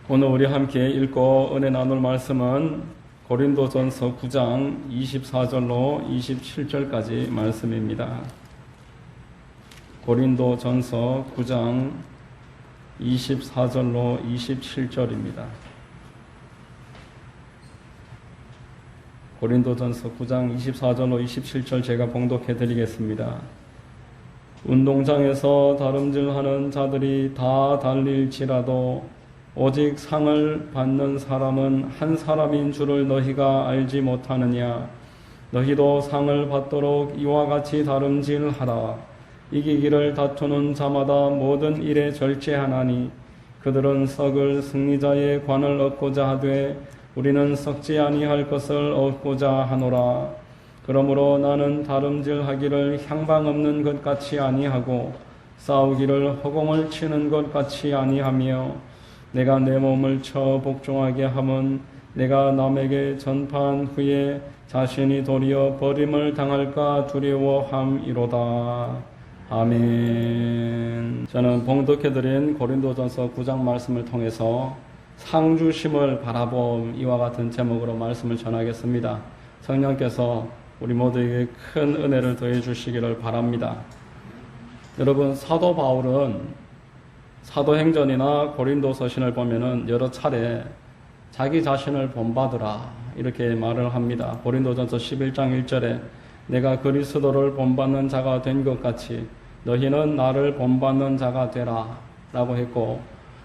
오늘 우리 함께 읽고 은혜 나눌 말씀은 고린도전서 9장 24절로 27절까지 말씀입니다. 고린도전서 9장 24절로 27절입니다. 고린도전서 9장 24절로 27절 제가 봉독해 드리겠습니다. 운동장에서 다름질하는 자들이 다 달릴지라도 오직 상을 받는 사람은 한 사람인 줄을 너희가 알지 못하느냐. 너희도 상을 받도록 이와 같이 다름질하라. 이기기를 다투는 자마다 모든 일에 절제하나니 그들은 썩을 승리자의 관을 얻고자 하되 우리는 썩지 아니할 것을 얻고자 하노라. 그러므로 나는 다름질하기를 향방 없는 것 같이 아니하고 싸우기를 허공을 치는 것 같이 아니하며 내가 내 몸을 쳐 복종하게 함은 내가 남에게 전파한 후에 자신이 도리어 버림을 당할까 두려워함이로다. 아멘. 저는 봉독해드린 고린도전서 9장 말씀을 통해서 상주심을 바라봄 이와 같은 제목으로 말씀을 전하겠습니다. 성령께서 우리 모두에게 큰 은혜를 더해 주시기를 바랍니다. 여러분, 사도 바울은 사도행전이나 고린도서신을 보면은 여러 차례 자기 자신을 본받으라 이렇게 말을 합니다. 고린도전서 11장 1절에 내가 그리스도를 본받는 자가 된 것 같이 너희는 나를 본받는 자가 되라 라고 했고,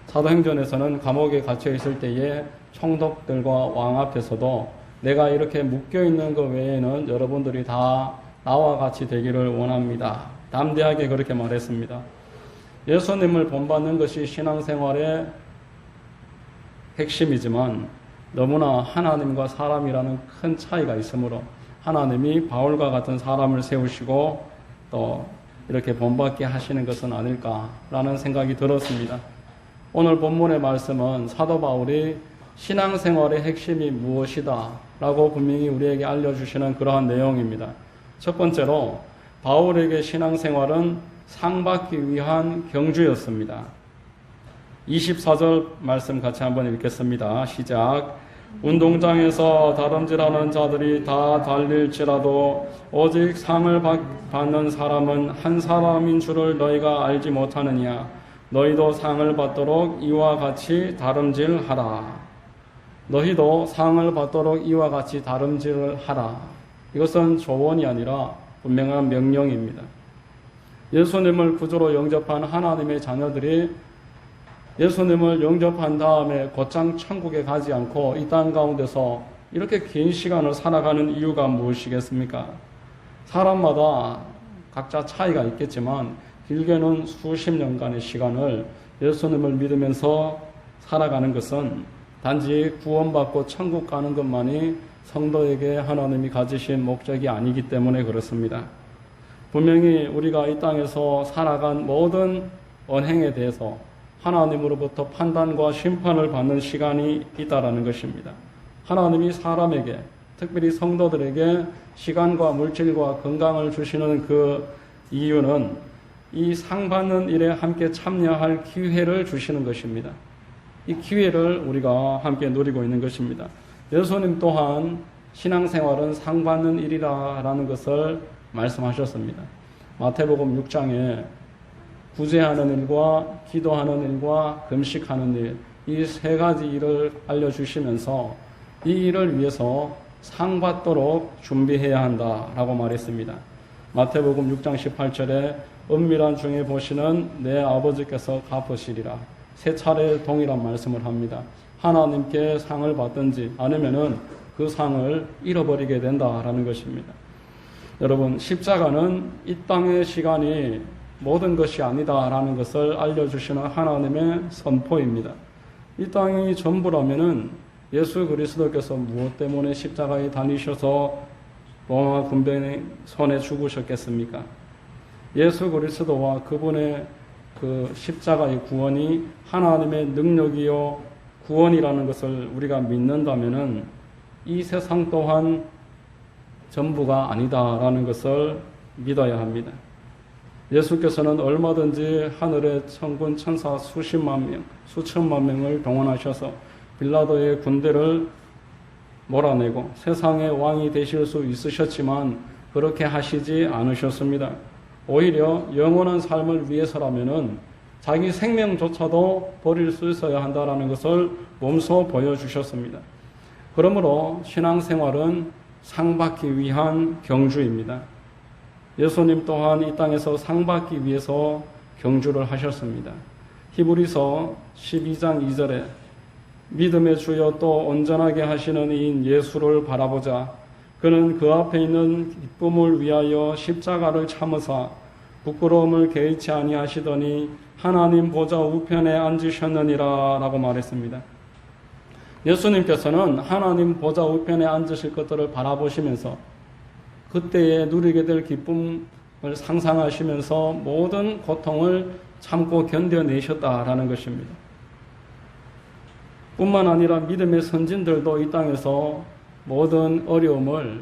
사도행전에서는 감옥에 갇혀 있을 때에 총독들과 왕 앞에서도 내가 이렇게 묶여 있는 것 외에는 여러분들이 다 나와 같이 되기를 원합니다. 담대하게 그렇게 말했습니다. 예수님을 본받는 것이 신앙생활의 핵심이지만 너무나 하나님과 사람이라는 큰 차이가 있으므로 하나님이 바울과 같은 사람을 세우시고 또 이렇게 본받게 하시는 것은 아닐까라는 생각이 들었습니다. 오늘 본문의 말씀은 사도 바울이 신앙생활의 핵심이 무엇이다 라고 분명히 우리에게 알려주시는 그러한 내용입니다. 첫 번째로 바울에게 신앙생활은 상 받기 위한 경주였습니다. 24절 말씀 같이 한번 읽겠습니다. 시작. 운동장에서 다름질하는 자들이 다 달릴지라도 오직 상을 받는 사람은 한 사람인 줄을 너희가 알지 못하느냐. 너희도 상을 받도록 이와 같이 다름질하라. 너희도 상을 받도록 이와 같이 다름질하라. 이것은 조언이 아니라 분명한 명령입니다. 예수님을 구주로 영접한 하나님의 자녀들이 예수님을 영접한 다음에 곧장 천국에 가지 않고 이 땅 가운데서 이렇게 긴 시간을 살아가는 이유가 무엇이겠습니까? 사람마다 각자 차이가 있겠지만 길게는 수십 년간의 시간을 예수님을 믿으면서 살아가는 것은 단지 구원받고 천국 가는 것만이 성도에게 하나님이 가지신 목적이 아니기 때문에 그렇습니다. 분명히 우리가 이 땅에서 살아간 모든 언행에 대해서 하나님으로부터 판단과 심판을 받는 시간이 있다라는 것입니다. 하나님이 사람에게, 특별히 성도들에게 시간과 물질과 건강을 주시는 그 이유는 이 상 받는 일에 함께 참여할 기회를 주시는 것입니다. 이 기회를 우리가 함께 누리고 있는 것입니다. 예수님 또한 신앙생활은 상 받는 일이라는 것을 말씀하셨습니다. 마태복음 6장에 구제하는 일과 기도하는 일과 금식하는 일, 이 세 가지 일을 알려주시면서 이 일을 위해서 상 받도록 준비해야 한다라고 말했습니다. 마태복음 6장 18절에 은밀한 중에 보시는 내 아버지께서 갚으시리라. 세 차례 동일한 말씀을 합니다. 하나님께 상을 받든지 아니면은 그 상을 잃어버리게 된다라는 것입니다. 여러분, 십자가는 이 땅의 시간이 모든 것이 아니다라는 것을 알려주시는 하나님의 선포입니다. 이 땅이 전부라면은 예수 그리스도께서 무엇 때문에 십자가에 다니셔서 로마 군병의 손에 죽으셨겠습니까? 예수 그리스도와 그분의 그 십자가의 구원이 하나님의 능력이요 구원이라는 것을 우리가 믿는다면은 이 세상 또한 전부가 아니다라는 것을 믿어야 합니다. 예수께서는 얼마든지 하늘의 천군 천사 수십만 명, 수천만 명을 동원하셔서 빌라도의 군대를 몰아내고 세상의 왕이 되실 수 있으셨지만 그렇게 하시지 않으셨습니다. 오히려 영원한 삶을 위해서라면은 자기 생명조차도 버릴 수 있어야 한다는 것을 몸소 보여주셨습니다. 그러므로 신앙생활은 상받기 위한 경주입니다. 예수님 또한 이 땅에서 상받기 위해서 경주를 하셨습니다. 히브리서 12장 2절에 믿음의 주여 또 온전하게 하시는 이인 예수를 바라보자. 그는 그 앞에 있는 기쁨을 위하여 십자가를 참으사 부끄러움을 개의치 아니하시더니 하나님 보좌 우편에 앉으셨느니라 라고 말했습니다. 예수님께서는 하나님 보좌 우편에 앉으실 것들을 바라보시면서 그때에 누리게 될 기쁨을 상상하시면서 모든 고통을 참고 견뎌내셨다라는 것입니다. 뿐만 아니라 믿음의 선진들도 이 땅에서 모든 어려움을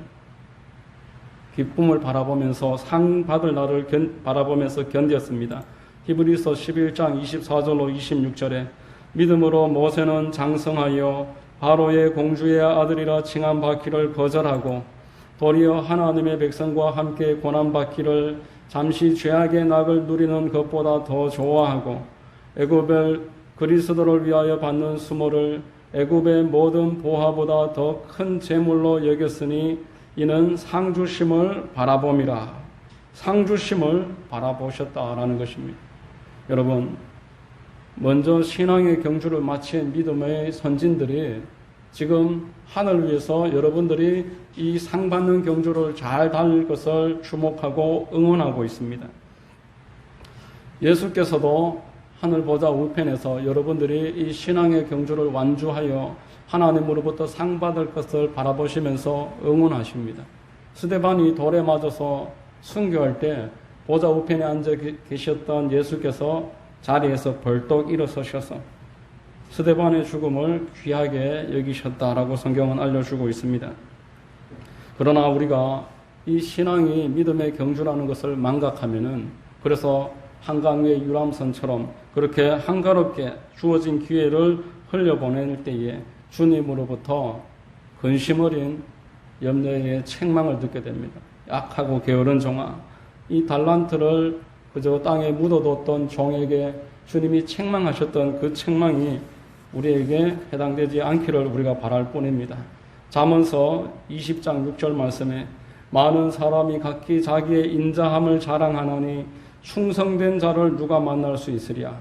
기쁨을 바라보면서 상 받을 날을 바라보면서 견뎠습니다. 히브리서 11장 24절로 26절에 믿음으로 모세는 장성하여 바로의 공주의 아들이라 칭함받기를 거절하고 도리어 하나님의 백성과 함께 고난받기를 잠시 죄악의 낙을 누리는 것보다 더 좋아하고 애굽의 그리스도를 위하여 받는 수모를 애굽의 모든 보화보다 더 큰 재물로 여겼으니 이는 상주심을 바라봄이라. 상주심을 바라보셨다라는 것입니다. 여러분, 먼저 신앙의 경주를 마친 믿음의 선진들이 지금 하늘 위에서 여러분들이 이 상 받는 경주를 잘 달릴 것을 주목하고 응원하고 있습니다. 예수께서도 하늘 보좌 우편에서 여러분들이 이 신앙의 경주를 완주하여 하나님으로부터 상 받을 것을 바라보시면서 응원하십니다. 스데반이 돌에 맞아서 순교할 때 보좌 우편에 앉아 계셨던 예수께서 자리에서 벌떡 일어서셔서 스데반의 죽음을 귀하게 여기셨다라고 성경은 알려주고 있습니다. 그러나 우리가 이 신앙이 믿음의 경주라는 것을 망각하면은 그래서 한강 위의 유람선처럼 그렇게 한가롭게 주어진 기회를 흘려보낼 때에 주님으로부터 근심 어린 염려의 책망을 듣게 됩니다. 약하고 게으른 종아, 이 달란트를 그저 땅에 묻어뒀던 종에게 주님이 책망하셨던 그 책망이 우리에게 해당되지 않기를 우리가 바랄 뿐입니다. 잠언서 20장 6절 말씀에 많은 사람이 각기 자기의 인자함을 자랑하나니 충성된 자를 누가 만날 수 있으랴.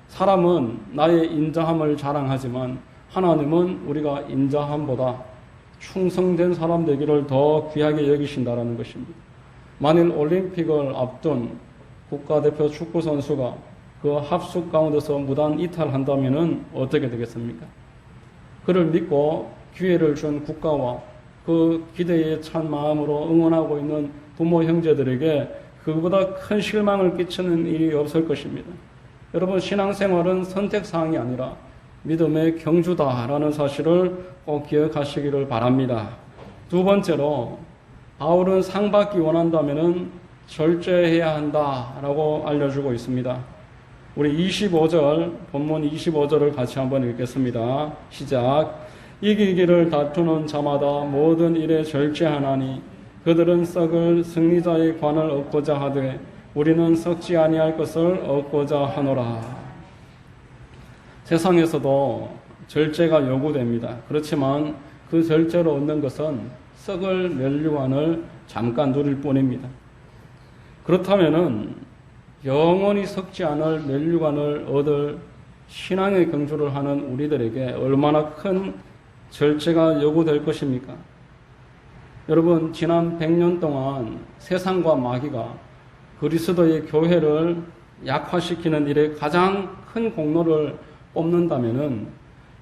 사람은 나의 인자함을 자랑하지만 하나님은 우리가 인자함보다 충성된 사람 되기를 더 귀하게 여기신다라는 것입니다. 만일 올림픽을 앞둔 국가대표 축구선수가 그 합숙 가운데서 무단 이탈한다면 어떻게 되겠습니까? 그를 믿고 기회를 준 국가와 그 기대에 찬 마음으로 응원하고 있는 부모 형제들에게 그보다 큰 실망을 끼치는 일이 없을 것입니다. 여러분, 신앙생활은 선택사항이 아니라 믿음의 경주다라는 사실을 꼭 기억하시기를 바랍니다. 두 번째로 바울은 상 받기 원한다면 절제해야 한다라고 알려주고 있습니다. 우리 25절, 본문 25절을 같이 한번 읽겠습니다. 시작. 이기기를 다투는 자마다 모든 일에 절제하나니 그들은 썩을 승리자의 관을 얻고자 하되 우리는 썩지 아니할 것을 얻고자 하노라. 세상에서도 절제가 요구됩니다. 그렇지만 그 절제로 얻는 것은 썩을 면류관을 잠깐 누릴 뿐입니다. 그렇다면은 영원히 썩지 않을 면류관을 얻을 신앙의 경주를 하는 우리들에게 얼마나 큰 절제가 요구될 것입니까? 여러분, 지난 100년 동안 세상과 마귀가 그리스도의 교회를 약화시키는 일에 가장 큰 공로를 뽑는다면은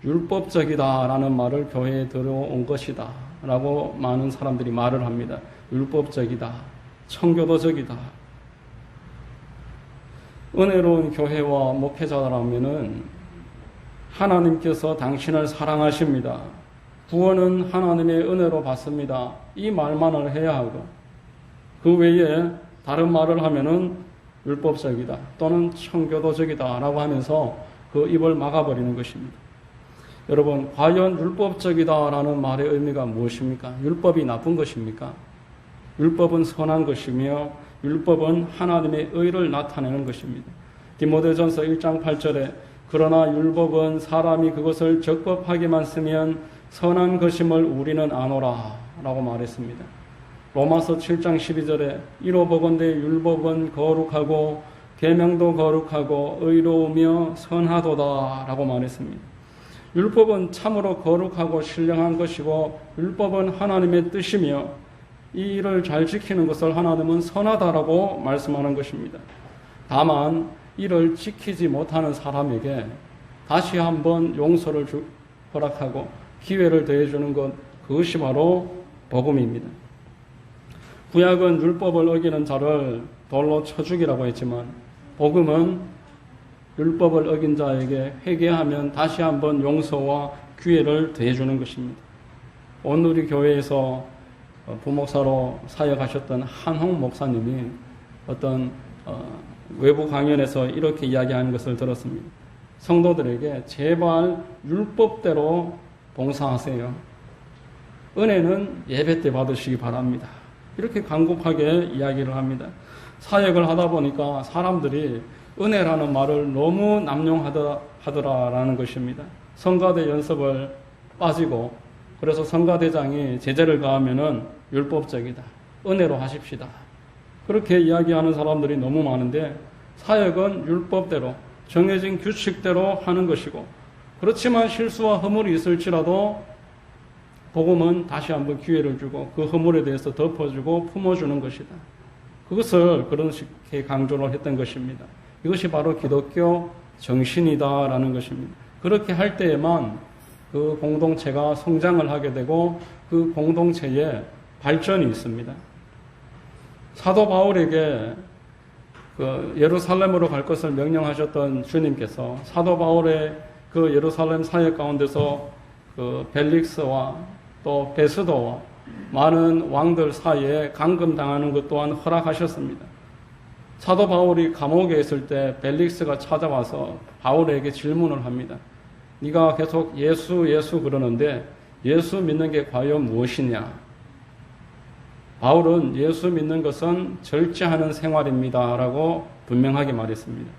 율법적이다라는 말을 교회에 들어온 것이다 라고 많은 사람들이 말을 합니다. 율법적이다, 청교도적이다. 은혜로운 교회와 목회자라면은 하나님께서 당신을 사랑하십니다. 구원은 하나님의 은혜로 받습니다. 이 말만을 해야 하고 그 외에 다른 말을 하면은 율법적이다 또는 청교도적이다 라고 하면서 그 입을 막아버리는 것입니다. 여러분, 과연 율법적이다 라는 말의 의미가 무엇입니까? 율법이 나쁜 것입니까? 율법은 선한 것이며 율법은 하나님의 의를 나타내는 것입니다. 디모데전서 1장 8절에 그러나 율법은 사람이 그것을 적법하게만 쓰면 선한 것임을 우리는 아노라 라고 말했습니다. 로마서 7장 12절에 이로 보건대 율법은 거룩하고 계명도 거룩하고 의로우며 선하도다 라고 말했습니다. 율법은 참으로 거룩하고 신령한 것이고 율법은 하나님의 뜻이며 이 일을 잘 지키는 것을 하나님은 선하다라고 말씀하는 것입니다. 다만 이를 지키지 못하는 사람에게 다시 한번 용서를 허락하고 기회를 더해주는 것, 그것이 바로 복음입니다. 구약은 율법을 어기는 자를 돌로 쳐 죽이라고 했지만 복음은 율법을 어긴 자에게 회개하면 다시 한번 용서와 기회를 더해주는 것입니다. 오늘 우리 교회에서 부목사로 사역하셨던 한홍 목사님이 어떤 외부 강연에서 이렇게 이야기하는 것을 들었습니다. 성도들에게 제발 율법대로 봉사하세요. 은혜는 예배 때 받으시기 바랍니다. 이렇게 간곡하게 이야기를 합니다. 사역을 하다 보니까 사람들이 은혜라는 말을 너무 남용하더라라는 것입니다. 성가대 연습을 빠지고 그래서 성가대장이 제재를 가하면은 율법적이다. 은혜로 하십시다. 그렇게 이야기하는 사람들이 너무 많은데 사역은 율법대로 정해진 규칙대로 하는 것이고 그렇지만 실수와 허물이 있을지라도 복음은 다시 한번 기회를 주고 그 허물에 대해서 덮어주고 품어주는 것이다. 그것을 그런 식의 강조를 했던 것입니다. 이것이 바로 기독교 정신이다라는 것입니다. 그렇게 할 때에만 그 공동체가 성장을 하게 되고 그 공동체에 발전이 있습니다. 사도 바울에게 그 예루살렘으로 갈 것을 명령하셨던 주님께서 사도 바울의 그 예루살렘 사역 가운데서 그 벨릭스와 또 베스도와 많은 왕들 사이에 감금당하는 것 또한 허락하셨습니다. 사도 바울이 감옥에 있을 때 벨릭스가 찾아와서 바울에게 질문을 합니다. 네가 계속 예수 그러는데 예수 믿는 게 과연 무엇이냐? 바울은 예수 믿는 것은 절제하는 생활입니다 라고 분명하게 말했습니다.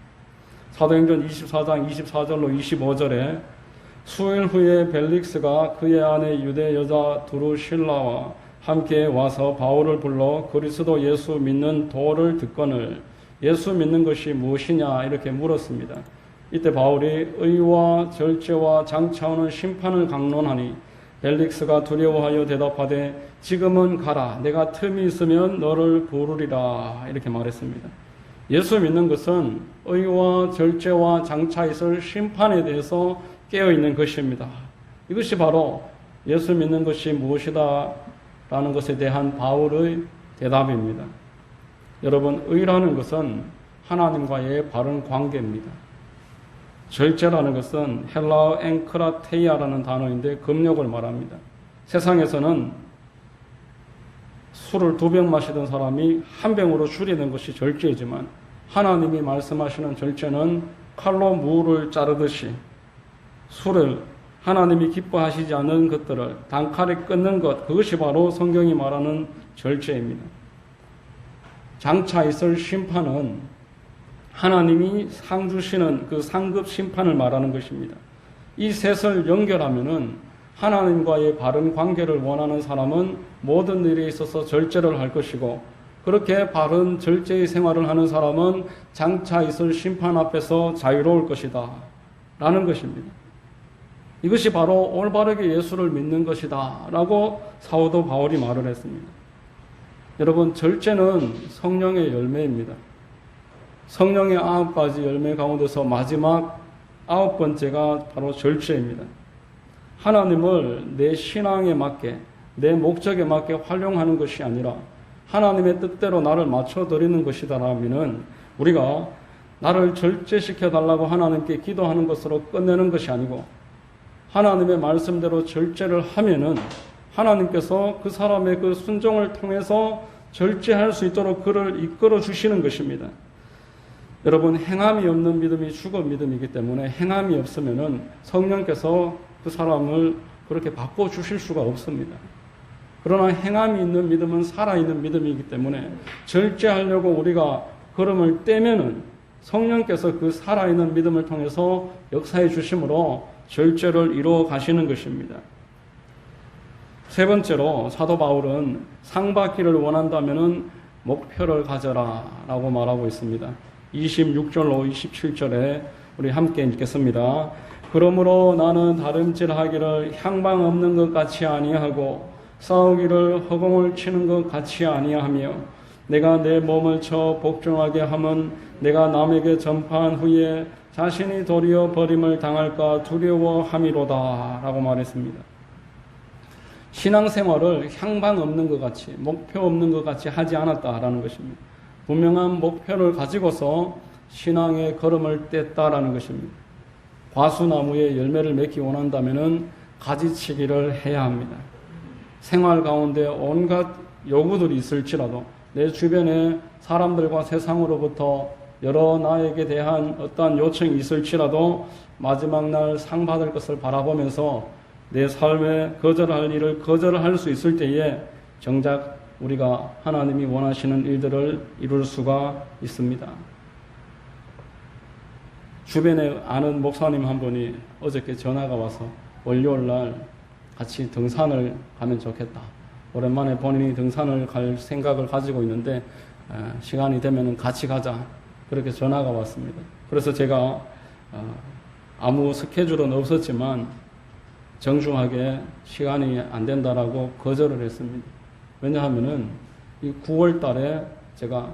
사도행전 24장 24절로 25절에 수일 후에 벨릭스가 그의 아내 유대 여자 두루실라와 함께 와서 바울을 불러 그리스도 예수 믿는 도를 듣거늘 예수 믿는 것이 무엇이냐 이렇게 물었습니다. 이때 바울이 의와 절제와 장차오는 심판을 강론하니 벨릭스가 두려워하여 대답하되 지금은 가라 내가 틈이 있으면 너를 부르리라 이렇게 말했습니다. 예수 믿는 것은 의와 절제와 장차 있을 심판에 대해서 깨어있는 것입니다. 이것이 바로 예수 믿는 것이 무엇이다 라는 것에 대한 바울의 대답입니다. 여러분, 의라는 것은 하나님과의 바른 관계입니다. 절제라는 것은 헬라어 앵크라테이아라는 단어인데 금욕을 말합니다. 세상에서는 술을 2병 마시던 사람이 1병으로 줄이는 것이 절제이지만 하나님이 말씀하시는 절제는 칼로 무를 자르듯이 술을 하나님이 기뻐하시지 않는 것들을 단칼에 끊는 것, 그것이 바로 성경이 말하는 절제입니다. 장차 있을 심판은 하나님이 상 주시는 그 상급 심판을 말하는 것입니다. 이 셋을 연결하면은 하나님과의 바른 관계를 원하는 사람은 모든 일에 있어서 절제를 할 것이고 그렇게 바른 절제의 생활을 하는 사람은 장차 있을 심판 앞에서 자유로울 것이다 라는 것입니다. 이것이 바로 올바르게 예수를 믿는 것이다 라고 사도 바울이 말을 했습니다. 여러분, 절제는 성령의 열매입니다. 성령의 9가지 열매 가운데서 마지막 9번째가 바로 절제입니다. 하나님을 내 신앙에 맞게, 내 목적에 맞게 활용하는 것이 아니라 하나님의 뜻대로 나를 맞춰드리는 것이다라면 우리가 나를 절제시켜달라고 하나님께 기도하는 것으로 끝내는 것이 아니고 하나님의 말씀대로 절제를 하면은 하나님께서 그 사람의 그 순종을 통해서 절제할 수 있도록 그를 이끌어 주시는 것입니다. 여러분, 행함이 없는 믿음이 죽은 믿음이기 때문에 행함이 없으면은 성령께서 그 사람을 그렇게 바꿔주실 수가 없습니다. 그러나 행함이 있는 믿음은 살아있는 믿음이기 때문에 절제하려고 우리가 걸음을 떼면은 성령께서 그 살아있는 믿음을 통해서 역사해 주심으로 절제를 이루어 가시는 것입니다. 세 번째로 사도 바울은 상 받기를 원한다면은 목표를 가져라 라고 말하고 있습니다. 26절로 27절에 우리 함께 읽겠습니다. 그러므로 나는 다름질하기를 향방 없는 것 같이 아니하고 싸우기를 허공을 치는 것 같이 아니하며 내가 내 몸을 쳐 복종하게 하면 내가 남에게 전파한 후에 자신이 도리어 버림을 당할까 두려워함이로다 라고 말했습니다. 신앙생활을 향방 없는 것 같이, 목표 없는 것 같이 하지 않았다라는 것입니다. 분명한 목표를 가지고서 신앙의 걸음을 뗐다라는 것입니다. 과수나무에 열매를 맺기 원한다면 가지치기를 해야 합니다. 생활 가운데 온갖 요구들이 있을지라도 내 주변에 사람들과 세상으로부터 여러 나에게 대한 어떠한 요청이 있을지라도 마지막 날 상 받을 것을 바라보면서 내 삶에 거절할 일을 거절할 수 있을 때에 정작 우리가 하나님이 원하시는 일들을 이룰 수가 있습니다. 주변에 아는 목사님 한 분이 어저께 전화가 와서 월요일 날 같이 등산을 가면 좋겠다. 오랜만에 본인이 등산을 갈 생각을 가지고 있는데 시간이 되면 같이 가자. 그렇게 전화가 왔습니다. 그래서 제가 아무 스케줄은 없었지만 정중하게 시간이 안 된다라고 거절을 했습니다. 왜냐하면은 이 9월 달에 제가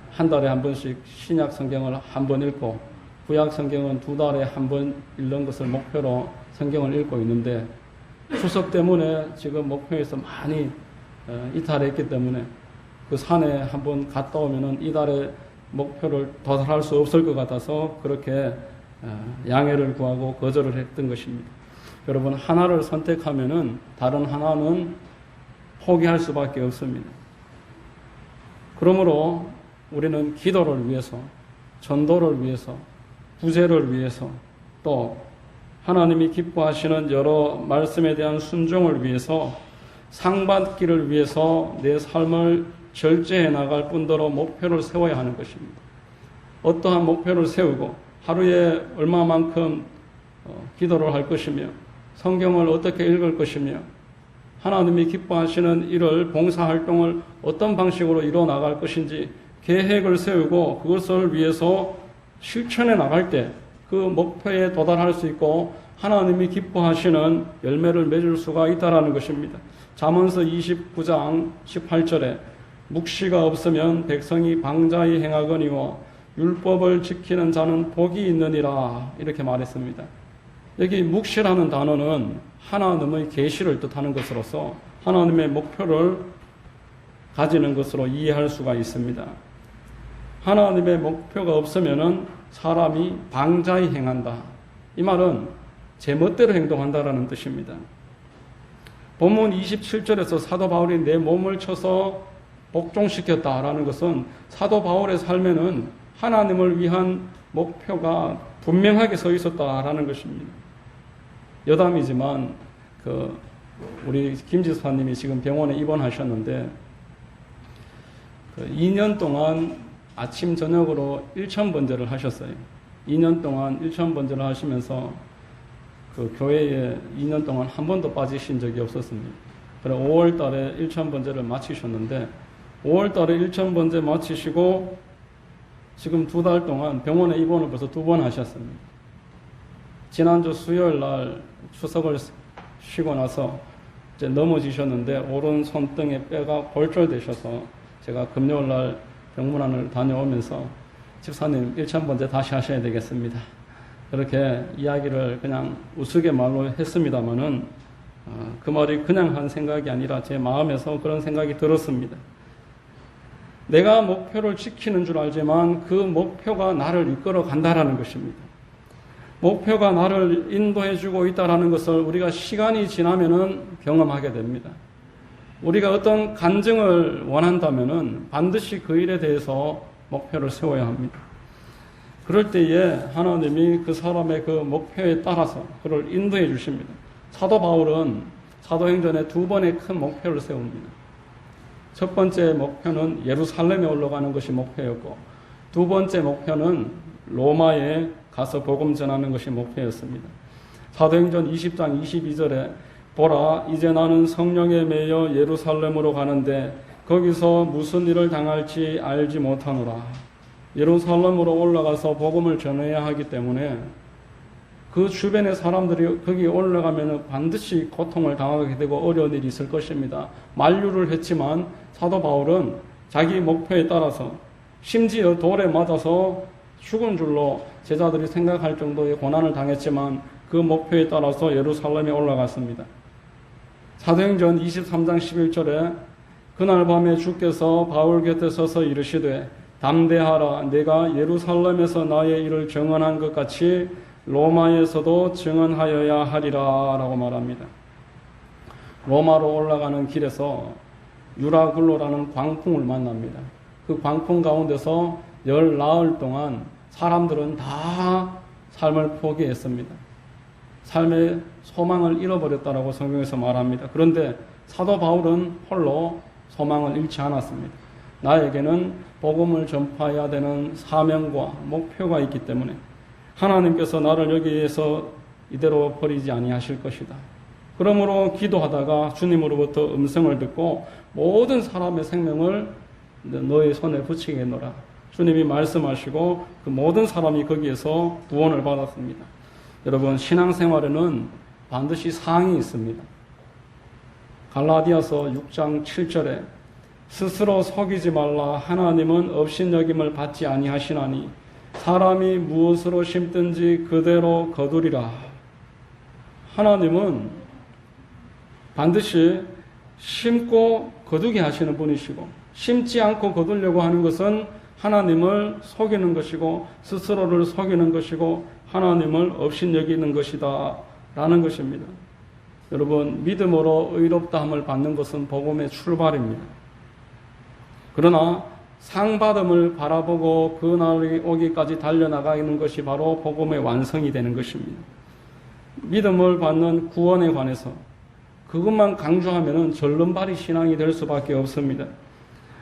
한 달에 한 번씩 신약 성경을 한 번 읽고 구약 성경은 2달에 한 번 읽는 것을 목표로 성경을 읽고 있는데 추석 때문에 지금 목표에서 많이 이탈했기 때문에 그 산에 한번 갔다 오면은 이달에 목표를 도달할 수 없을 것 같아서 그렇게 양해를 구하고 거절을 했던 것입니다. 여러분, 하나를 선택하면은 다른 하나는 포기할 수밖에 없습니다. 그러므로 우리는 기도를 위해서, 전도를 위해서, 구제를 위해서, 또 하나님이 기뻐하시는 여러 말씀에 대한 순종을 위해서, 상받기를 위해서 내 삶을 절제해 나갈 뿐더러 목표를 세워야 하는 것입니다. 어떠한 목표를 세우고 하루에 얼마만큼 기도를 할 것이며 성경을 어떻게 읽을 것이며 하나님이 기뻐하시는 일을 봉사활동을 어떤 방식으로 이루어 나갈 것인지 계획을 세우고 그것을 위해서 실천해 나갈 때 그 목표에 도달할 수 있고 하나님이 기뻐하시는 열매를 맺을 수가 있다는 것입니다. 잠언서 29장 18절에 묵시가 없으면 백성이 방자히 행하거니와 율법을 지키는 자는 복이 있느니라 이렇게 말했습니다. 여기 묵시라는 단어는 하나님의 계시를 뜻하는 것으로서 하나님의 목표를 가지는 것으로 이해할 수가 있습니다. 하나님의 목표가 없으면 사람이 방자히 행한다. 이 말은 제 멋대로 행동한다라는 뜻입니다. 본문 27절에서 사도 바울이 내 몸을 쳐서 복종시켰다라는 것은 사도 바울의 삶에는 하나님을 위한 목표가 분명하게 서 있었다라는 것입니다. 여담이지만 우리 김 지사님이 지금 병원에 입원하셨는데 2년 동안 아침 저녁으로 1,000번제를 하셨어요. 2년 동안 1,000번제를 하시면서 그 교회에 2년 동안 한 번도 빠지신 적이 없었습니다. 그래 5월 달에 1,000번제를 마치셨는데 5월 달에 1,000번제 마치시고 지금 2달 동안 병원에 입원을 벌써 2번 하셨습니다. 지난주 수요일 날 추석을 쉬고 나서 이제 넘어지셨는데 오른 손등에 뼈가 골절되셔서 제가 금요일 날 병문안을 다녀오면서 집사님 1,000번째 다시 하셔야 되겠습니다. 그렇게 이야기를 그냥 우스갯말로 했습니다마는 그 말이 그냥 한 생각이 아니라 제 마음에서 그런 생각이 들었습니다. 내가 목표를 지키는 줄 알지만 그 목표가 나를 이끌어 간다라는 것입니다. 목표가 나를 인도해 주고 있다라는 것을 우리가 시간이 지나면은 경험하게 됩니다. 우리가 어떤 간증을 원한다면은 반드시 그 일에 대해서 목표를 세워야 합니다. 그럴 때에 하나님이 그 사람의 그 목표에 따라서 그를 인도해 주십니다. 사도 바울은 사도행전에 두 번의 큰 목표를 세웁니다. 첫 번째 목표는 예루살렘에 올라가는 것이 목표였고, 두 번째 목표는 로마에 가서 복음 전하는 것이 목표였습니다. 사도행전 20장 22절에 보라, 이제 나는 성령에 매여 예루살렘으로 가는데 거기서 무슨 일을 당할지 알지 못하노라. 예루살렘으로 올라가서 복음을 전해야 하기 때문에 그 주변의 사람들이 거기 올라가면 반드시 고통을 당하게 되고 어려운 일이 있을 것입니다. 만류를 했지만 사도 바울은 자기 목표에 따라서 심지어 돌에 맞아서 죽은 줄로 제자들이 생각할 정도의 고난을 당했지만 그 목표에 따라서 예루살렘에 올라갔습니다. 사도행전 23장 11절에 그날 밤에 주께서 바울 곁에 서서 이르시되 담대하라, 내가 예루살렘에서 나의 일을 증언한 것 같이 로마에서도 증언하여야 하리라 라고 말합니다. 로마로 올라가는 길에서 유라굴로라는 광풍을 만납니다. 그 광풍 가운데서 열 나흘 동안 사람들은 다 삶을 포기했습니다. 삶의 소망을 잃어버렸다라고 성경에서 말합니다. 그런데 사도 바울은 홀로 소망을 잃지 않았습니다. 나에게는 복음을 전파해야 되는 사명과 목표가 있기 때문에 하나님께서 나를 여기에서 이대로 버리지 아니하실 것이다. 그러므로 기도하다가 주님으로부터 음성을 듣고 모든 사람의 생명을 너의 손에 붙이겠노라. 주님이 말씀하시고 그 모든 사람이 거기에서 구원을 받았습니다. 여러분, 신앙생활에는 반드시 사항이 있습니다. 갈라디아서 6장 7절에 스스로 속이지 말라. 하나님은 업신여김을 받지 아니하시나니 사람이 무엇으로 심든지 그대로 거두리라. 하나님은 반드시 심고 거두게 하시는 분이시고, 심지 않고 거두려고 하는 것은 하나님을 속이는 것이고 스스로를 속이는 것이고 하나님을 업신여기는 것이다 라는 것입니다. 여러분, 믿음으로 의롭다함을 받는 것은 복음의 출발입니다. 그러나 상받음을 바라보고 그 날이 오기까지 달려나가는 것이 바로 복음의 완성이 되는 것입니다. 믿음을 받는 구원에 관해서 그것만 강조하면 절름발이 신앙이 될 수밖에 없습니다.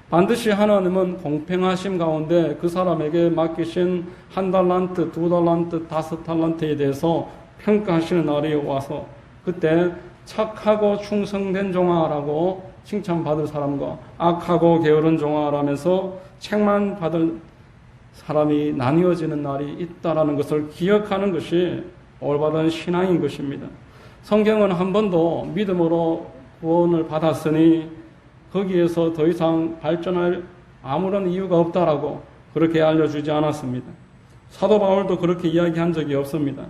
반드시 하나님은 공평하심 가운데 그 사람에게 맡기신 1달란트, 2달란트, 5달란트에 대해서 평가하시는 날이 와서 그때 착하고 충성된 종아라고 칭찬받을 사람과 악하고 게으른 종아라면서 책만 받을 사람이 나뉘어지는 날이 있다라는 것을 기억하는 것이 올바른 신앙인 것입니다. 성경은 한 번도 믿음으로 구원을 받았으니 거기에서 더 이상 발전할 아무런 이유가 없다라고 그렇게 알려주지 않았습니다. 사도 바울도 그렇게 이야기한 적이 없습니다.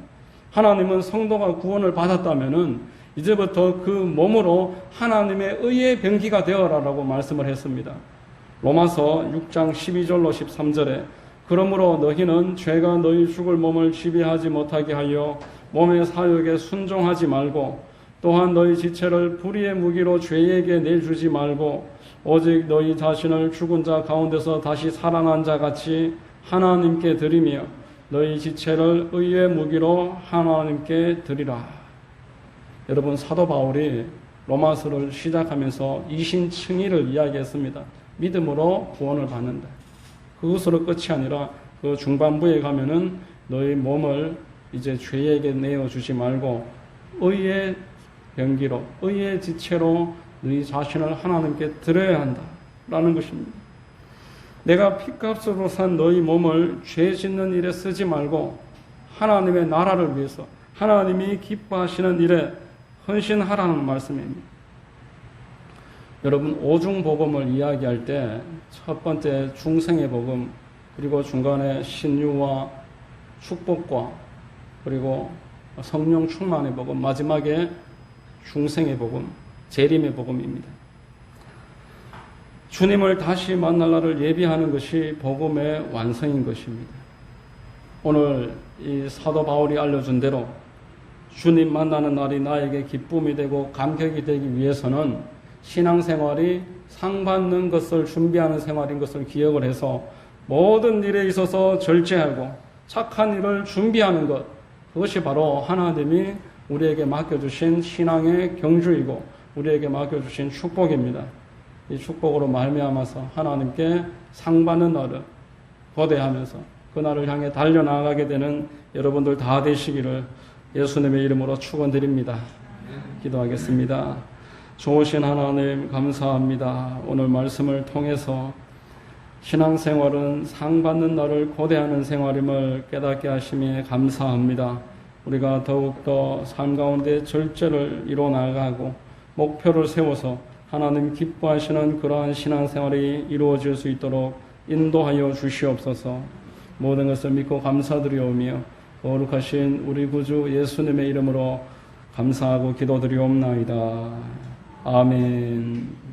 하나님은 성도가 구원을 받았다면은 이제부터 그 몸으로 하나님의 의의 병기가 되어라라고 말씀을 했습니다. 로마서 6장 12절로 13절에 그러므로 너희는 죄가 너희 죽을 몸을 지배하지 못하게 하여 몸의 사욕에 순종하지 말고 또한 너희 지체를 불의의 무기로 죄에게 내주지 말고 오직 너희 자신을 죽은 자 가운데서 다시 살아난 자 같이 하나님께 드리며 너희 지체를 의의 무기로 하나님께 드리라. 여러분, 사도 바울이 로마서를 시작하면서 이신칭의를 이야기했습니다. 믿음으로 구원을 받는다. 그것으로 끝이 아니라 그 중반부에 가면은 너희 몸을 이제 죄에게 내어주지 말고 의의 병기로, 의의 지체로 너희 자신을 하나님께 드려야 한다라는 것입니다. 내가 피값으로 산 너희 몸을 죄 짓는 일에 쓰지 말고 하나님의 나라를 위해서 하나님이 기뻐하시는 일에 헌신하라는 말씀입니다. 여러분, 오중복음을 이야기할 때 첫 번째 중생의 복음, 그리고 중간에 신유와 축복과 그리고 성령 충만의 복음, 마지막에 중생의 복음, 재림의 복음입니다. 주님을 다시 만날 날을 예비하는 것이 복음의 완성인 것입니다. 오늘 이 사도 바울이 알려준 대로 주님 만나는 날이 나에게 기쁨이 되고 감격이 되기 위해서는 신앙생활이 상받는 것을 준비하는 생활인 것을 기억을 해서 모든 일에 있어서 절제하고 착한 일을 준비하는 것, 그것이 바로 하나님이 우리에게 맡겨주신 신앙의 경주이고 우리에게 맡겨주신 축복입니다. 이 축복으로 말미암아서 하나님께 상 받는 날을 거대하면서 그 날을 향해 달려나가게 되는 여러분들 다 되시기를 예수님의 이름으로 축원드립니다. 기도하겠습니다. 좋으신 하나님 감사합니다. 오늘 말씀을 통해서 신앙생활은 상 받는 날을 고대하는 생활임을 깨닫게 하심에 감사합니다. 우리가 더욱더 삶 가운데 절제를 이뤄나가고 목표를 세워서 하나님 기뻐하시는 그러한 신앙생활이 이루어질 수 있도록 인도하여 주시옵소서. 모든 것을 믿고 감사드리오며 거룩하신 우리 구주 예수님의 이름으로 감사하고 기도드리옵나이다. 아멘.